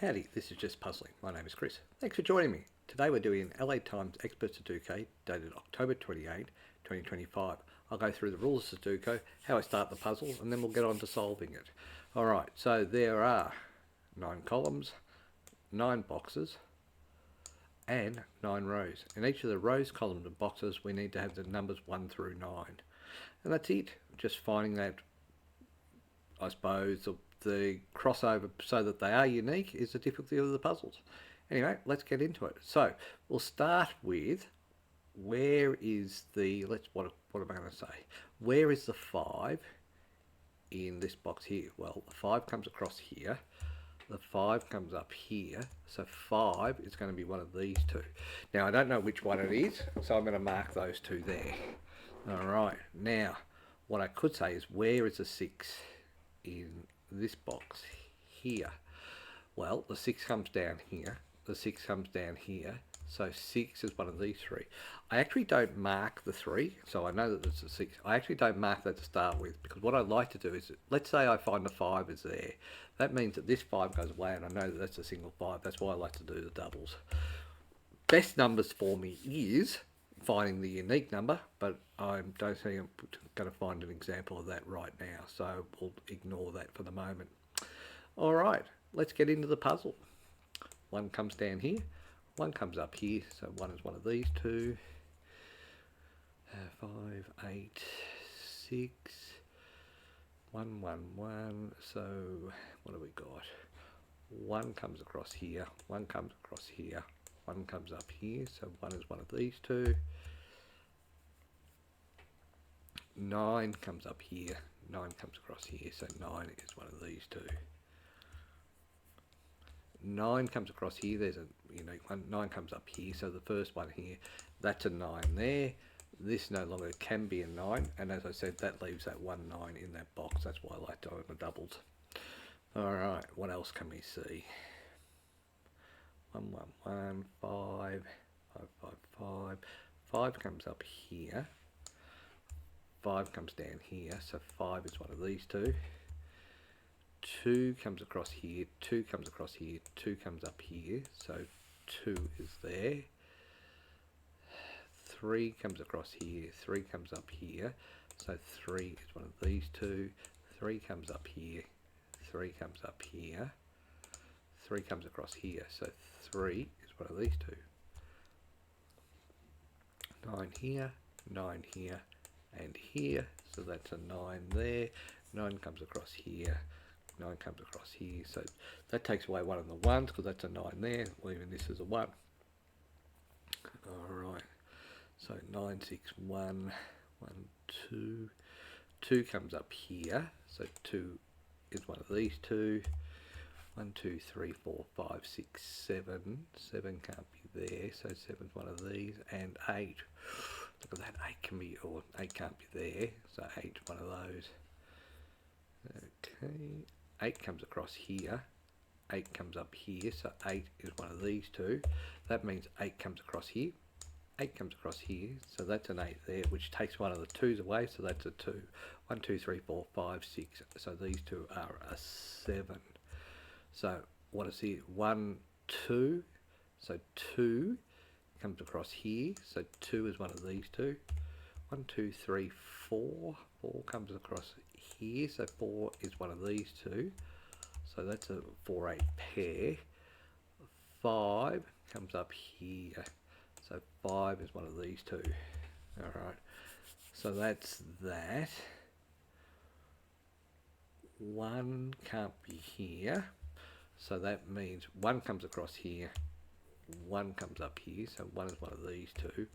Howdy, this is Just Puzzling. My name is Chris. Thanks for joining me. Today we're doing LA Times Expert Sudoku dated October 28, 2025. I'll go through the rules of Sudoku, how I start the puzzle, and then we'll get on to solving it. Alright, so there are 9 columns, 9 boxes, and 9 rows. In each of the rows, columns, and boxes, we need to have the numbers 1 through 9. And that's it. Just finding that, I suppose, the crossover so that they are unique is the difficulty of the puzzles. Anyway, let's get into it. So we'll start with where is the, what am I going to say? Where is the 5 in this box here? Well, the 5 comes across here. The 5 comes up here. So 5 is going to be one of these two. Now, I don't know which one it is, so I'm going to mark those two there. All right. Now, what I could say is where is the 6 in this box here? Well, the 6 comes down here, the 6 comes down here, so 6 is one of these three. I actually don't mark the 3, so I know that it's a 6. I actually don't mark that to start with, because what I like to do is, let's say I find the 5 is there. That means that this 5 goes away, and I know that that's a single 5. That's why I like to do the doubles. Best numbers for me is finding the unique number, but I don't think I'm going to find an example of that right now, so we'll ignore that for the moment. All right, let's get into the puzzle. 1 comes down here, 1 comes up here, so 1 is one of these two. 5, 8, 6, 1, 1, 1, so what have we got? 1 comes across here, 1 comes across here, 1 comes up here, so 1 is one of these two. 9 comes up here, 9 comes across here, so 9 is one of these two. 9 comes across here, there's a unique one. 9 comes up here, so the first one here, that's a 9 there. This no longer can be a 9, and as I said, that leaves that 1 9 in that box. That's why I like to own the doubles. Alright, what else can we see? 1 1 1 5 5 5 5 5 comes up here, 5 comes down here, so 5 is one of these two. 2 comes across here, 2 comes across here, 2 comes up here, so 2 is there. 3 comes across here, 3 comes up here, so 3 is one of these two. 3 comes up here, 3 comes up here, 3 comes across here, so 3 is one of these two. 9 here, 9 here, and here, so that's a 9 there. 9 comes across here, 9 comes across here, so that takes away one of the 1s because that's a 9 there, leaving this as a 1. Alright, so 9 6 1 1 2, 2 comes up here, so 2 is one of these two. 1 2 3 4 5 6 7, 7 can't be there, so 7 is one of these, and 8. Look at that, 8 can be, or 8 can't be there, so 8 is one of those. Okay, 8 comes across here, 8 comes up here, so 8 is one of these two. That means 8 comes across here, 8 comes across here, so that's an 8 there, which takes one of the 2's away, so that's a 2. 1 2 3 4 5 6, so these two are a 7. So what is here? 1 2, so 2 comes across here, so 2 is one of these two. 1 2 3 4, 4 comes across here, so 4 is one of these two, so that's a 4 8 pair. 5 comes up here, so 5 is one of these two. Alright, so that's that. 1 can't be here, so that means 1 comes across here, 1 comes up here, so 1 is one of these two.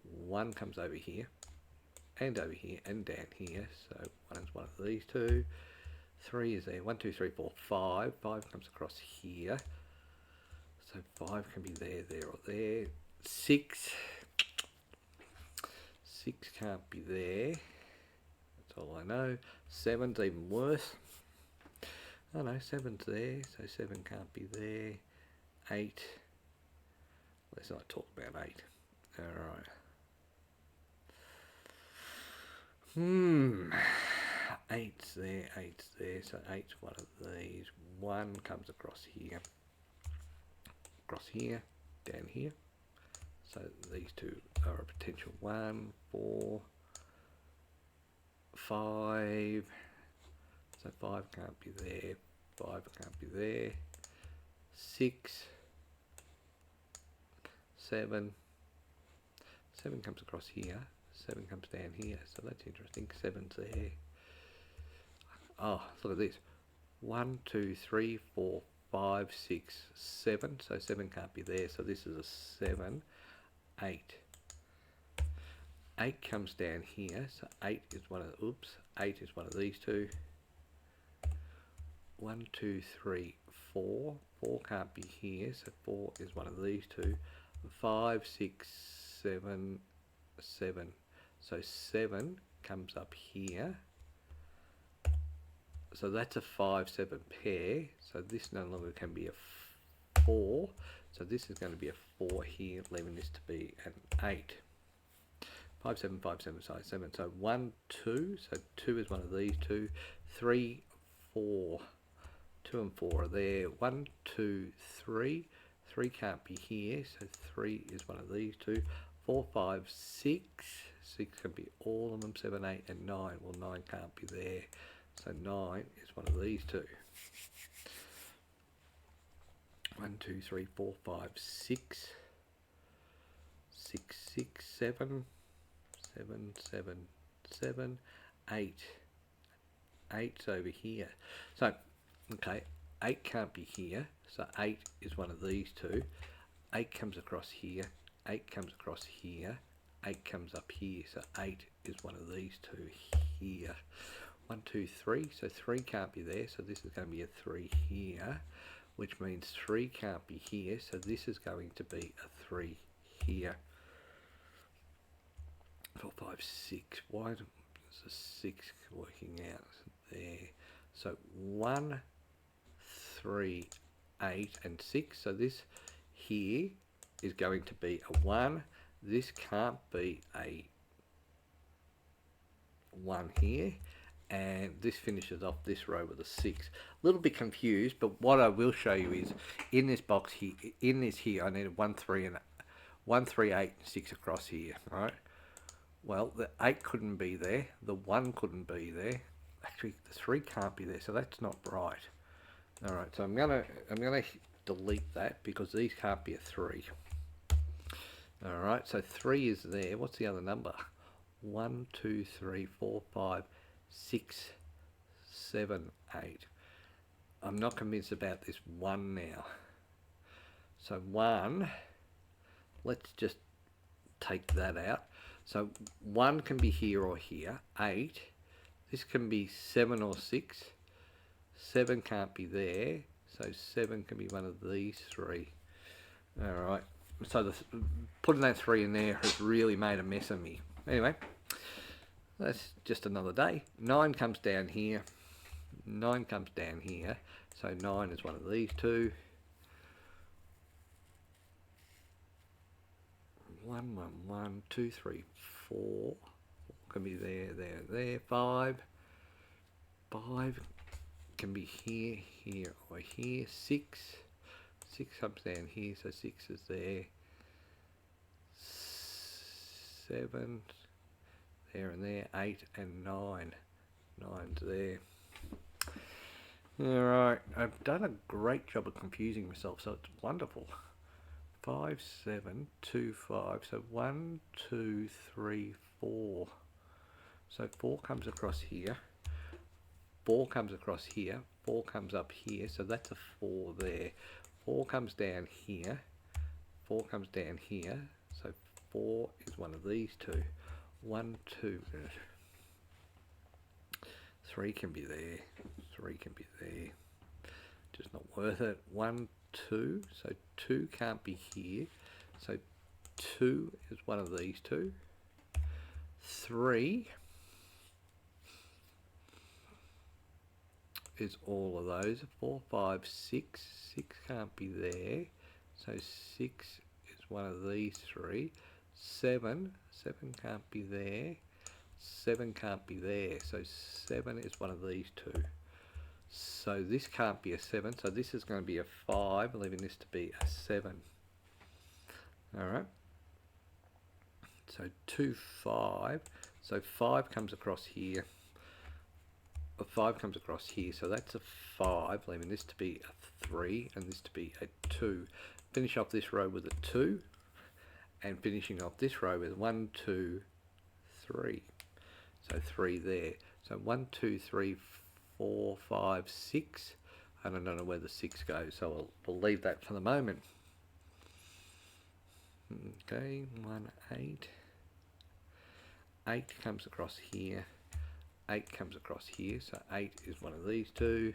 1 comes over here, and over here, and down here, so 1 is one of these two. 3 is there, 1 2 3 4 5, 5 comes across here, so 5 can be there, there or there. 6 can't be there, that's all I know. 7's even worse. Oh no, 7's there, so 7 can't be there. 8, let's not talk about 8. Alright. 8's there, 8's there, so 8's one of these. 1 comes across here, across here, down here. So these two are a potential 1, 4, 5. So 5 can't be there, 5 can't be there. 6, 7. 7 comes across here, 7 comes down here, so that's interesting. 7's there. Oh, look at this. 1, 2, 3, 4, 5, 6, 7. So 7 can't be there, so this is a 7. 8. 8 comes down here, so 8 is one of the, 8 is one of these two. 1, 2, 3, 4. 4 can't be here, so 4 is one of these two. 5, 6, 7, 7. So 7 comes up here. So that's a 5, 7 pair. So this no longer can be a 4. So this is going to be a 4 here, leaving this to be an 8. 5, 7, 5, 7, 5, 7. So 1, 2. So 2 is one of these two. 3, 4. 2 and 4 are there. 1, 2, 3. 3 can't be here, so 3 is one of these two. 4, 5, 6. 6 can be all of them. 7, 8 and 9. Well, 9 can't be there, so 9 is one of these two. 1, 2, 3, 4, 5, 6. 6, 6, 7. 7, 7, 7. 8. 8's over here. So, okay, 8 can't be here, so 8 is one of these two. 8 comes across here, 8 comes across here, 8 comes up here, so 8 is one of these two here. 1, 2, 3, so 3 can't be there, so this is going to be a 3 here, which means 3 can't be here, so this is going to be a 3 here. 4, 5, 6, why is the 6 working out there? So 1, 3, 8 and 6, so this here is going to be a 1. This can't be a 1 here, and this finishes off this row with a 6. A little bit confused, but what I will show you is in this box here, in this here, I needed 1, 3 and 1, 3, 8 and 6 across here, right? Well, the 8 couldn't be there, the 1 couldn't be there. Actually, the 3 can't be there, so that's not right. All right, so I'm gonna delete that because these can't be a 3. All right, so 3 is there. What's the other number? 1, 2, 3, 4, 5, 6, 7, 8. I'm not convinced about this 1 now. So 1, let's just take that out. So 1 can be here or here. 8, this can be 7 or 6. 7 can't be there, so 7 can be one of these 3. Alright, so putting that 3 in there has really made a mess of me. Anyway, that's just another day. 9 comes down here. 9 comes down here, so 9 is one of these two. 1, 1, 1, 2, 3, 4. Can be there, there, there. 5. 5 can be here, here, or here. 6. 6 comes down here, so 6 is there. 7, there and there. 8 and 9. 9's there. Alright, I've done a great job of confusing myself, so it's wonderful. 5, 7, 2, 5. So 1, 2, 3, 4. So 4 comes across here. 4 comes across here. 4 comes up here. So that's a 4 there. 4 comes down here. 4 comes down here. So 4 is one of these two. 1, 2. 3 can be there. 3 can be there. Just not worth it. 1, 2. So 2 can't be here. So 2 is one of these two. 3 is all of those. 4, 5, 6. 6 can't be there. So 6 is one of these 3. 7. 7 can't be there. 7 can't be there. So 7 is one of these two. So this can't be a 7, so this is going to be a 5, leaving this to be a 7. Alright. So 2, 5. So 5 comes across here. A 5 comes across here, so that's a 5, leaving this to be a 3 and this to be a 2. Finish off this row with a 2, and finishing off this row with 1, 2, 3. So 3 there. So 1, 2, 3, 4, 5, 6. And I don't know where the 6 goes, so we'll leave that for the moment. Okay, 1, 8. 8 comes across here. 8 comes across here, so 8 is one of these two.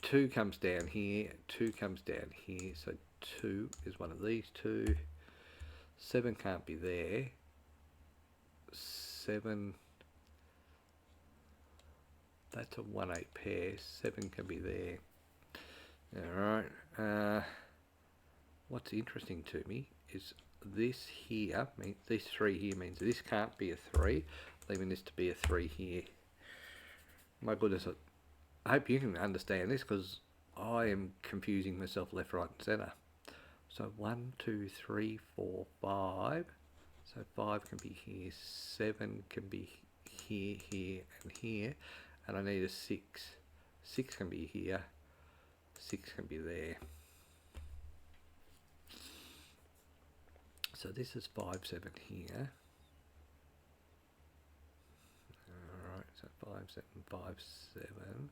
2 comes down here. 2 comes down here, so 2 is one of these two. 7 can't be there. 7, that's a 1, 8 pair. 7 can be there. Alright, what's interesting to me is this here, this 3 here means this can't be a 3, leaving this to be a 3 here. My goodness, I hope you can understand this, because I am confusing myself left, right and centre. So 1, 2, 3, 4, 5. So 5 can be here, 7 can be here, here and here, and I need a 6. 6 can be here, 6 can be there. So this is 5, 7 here. Alright, so 5, 7, 5, 7.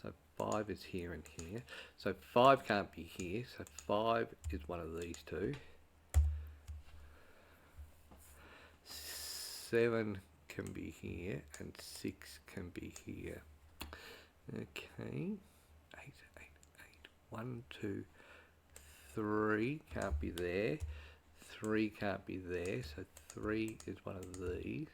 So 5 is here and here. So 5 can't be here, so 5 is one of these two. 7 can be here and 6 can be here. Okay, 8, 8, 8. 1, 2, 3 can't be there. 3 can't be there, so 3 is one of these.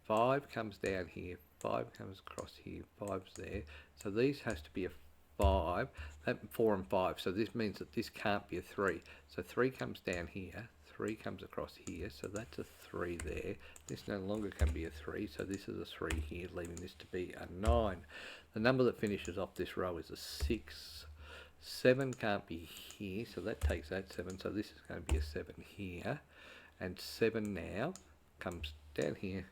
5 comes down here, 5 comes across here, 5's there. So these has to be a 5, 4 and 5. So this means that this can't be a 3. So 3 comes down here, 3 comes across here, so that's a 3 there. This no longer can be a 3, so this is a 3 here, leaving this to be a 9. The number that finishes off this row is a 6. 7 can't be here, so that takes that 7, so this is going to be a 7 here. And 7 now comes down here,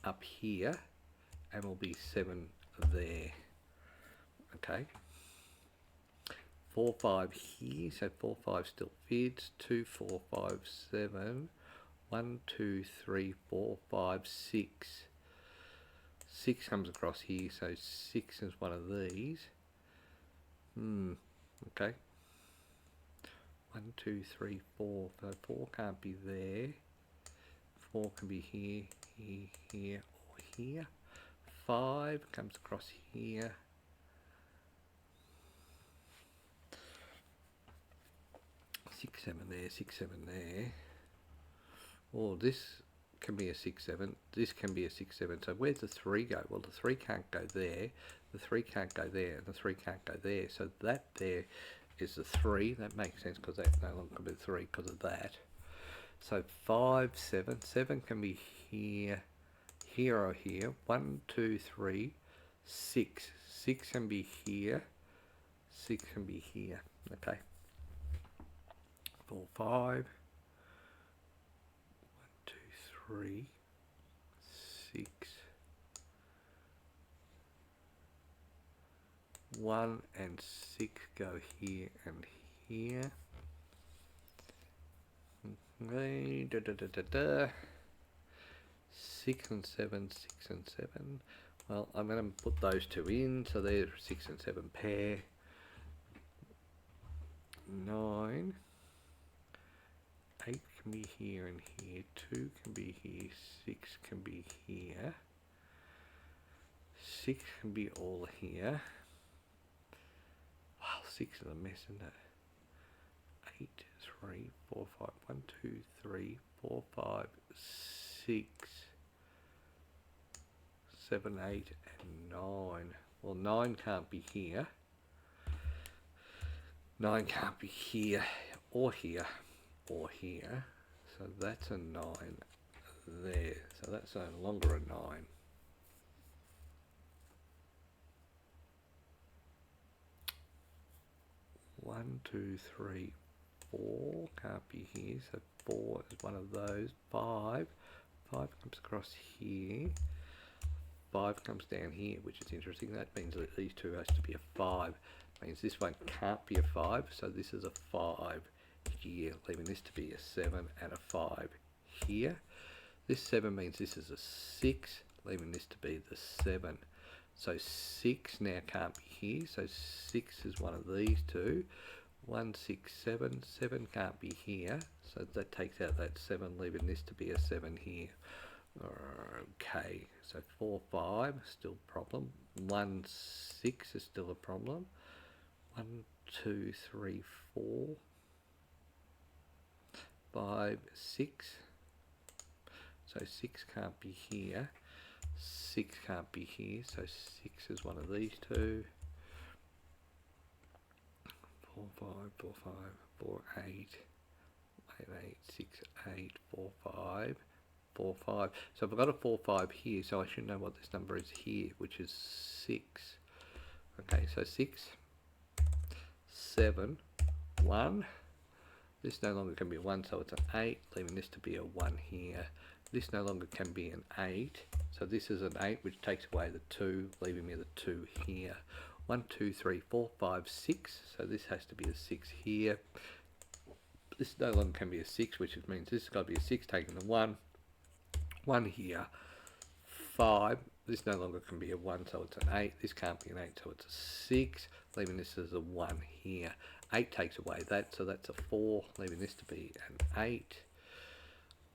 up here, and will be 7 there. Okay. 4, 5 here, so 4, 5 still fits. 2, 4, 5, 7. 1, 2, 3, 4, 5, 6. 6 comes across here, so 6 is one of these. Okay. 1, 2, 3, 4. So 4 can't be there. 4 can be here, here, here, or here. 5 comes across here. 6, 7 there, 6, 7 there. Or this can be a 6, 7. This can be a 6, 7. So where's the 3 go? Well, the 3 can't go there. The 3 can't go there, and the 3 can't go there. So that there is the 3. That makes sense, because that no longer can be 3 because of that. So 5, 7. 7 can be here, here or here. 1, 2, 3, 6. 6 can be here. 6 can be here. Okay. 4, 5. 1, 2, 3, 6. 1 and 6 go here and here. Okay, 6 and 7, 6 and 7. Well, I'm going to put those two in, so they're 6 and 7 pair. 9. 8 can be here and here. 2 can be here. 6 can be here. 6 can be all here. Wow, 6 is a mess, isn't it? 8, 3, 4, 5. 1, 2, 3, 4, 5, 6, 7, 8, and 9. Well, 9 can't be here. 9 can't be here, or here, or here. So that's a 9 there. So that's no longer a 9. 1, 2, 3, 4. Can't be here, so 4 is one of those. 5. 5 comes across here. 5 comes down here, which is interesting. That means that these two has to be a 5. Means this one can't be a 5, so this is a 5 here, leaving this to be a 7 and a 5 here. This 7 means this is a 6, leaving this to be the 7. So 6 now can't be here, so 6 is one of these two. 1, 6, 7. 7 can't be here, so that takes out that 7, leaving this to be a 7 here. Okay, so 4, 5, still a problem. 1, 6 is still a problem. 1, 2, 3, 4, 5, 6. So 6 can't be here. 6 can't be here, so 6 is one of these two. 4, 5, 4, 5, 4, 8, 8, 8, 6, 8, 4, 5. 4, 5. So I've got a 4, 5 here, so I should know what this number is here, which is 6. Okay, so 6, 7, 1. This no longer can be a 1, so it's an 8, leaving this to be a 1 here. This no longer can be an 8, so this is an 8, which takes away the 2, leaving me the 2 here. 1, 2, 3, 4, 5, 6, so this has to be a 6 here. This no longer can be a 6, which means this has got to be a 6, taking the 1. 1 here. 5, this no longer can be a 1, so it's an 8. This can't be an 8, so it's a 6, leaving this as a 1 here. 8 takes away that, so that's a 4, leaving this to be an 8.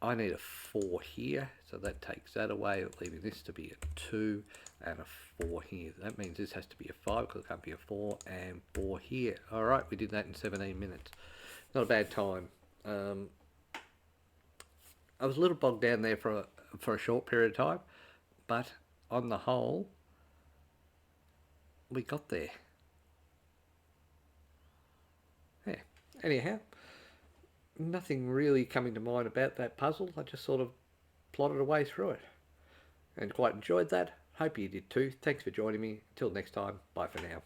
I need a 4 here, so that takes that away, leaving this to be a 2 and a 4 here. That means this has to be a 5 because it can't be a 4, and 4 here. Alright, we did that in 17 minutes. Not a bad time. I was a little bogged down there for a short period of time, but on the whole, we got there. Yeah. Anyhow, nothing really coming to mind about that puzzle. I just sort of plodded away through it and quite enjoyed that. Hope you did too. Thanks for joining me. Until next time, bye for now.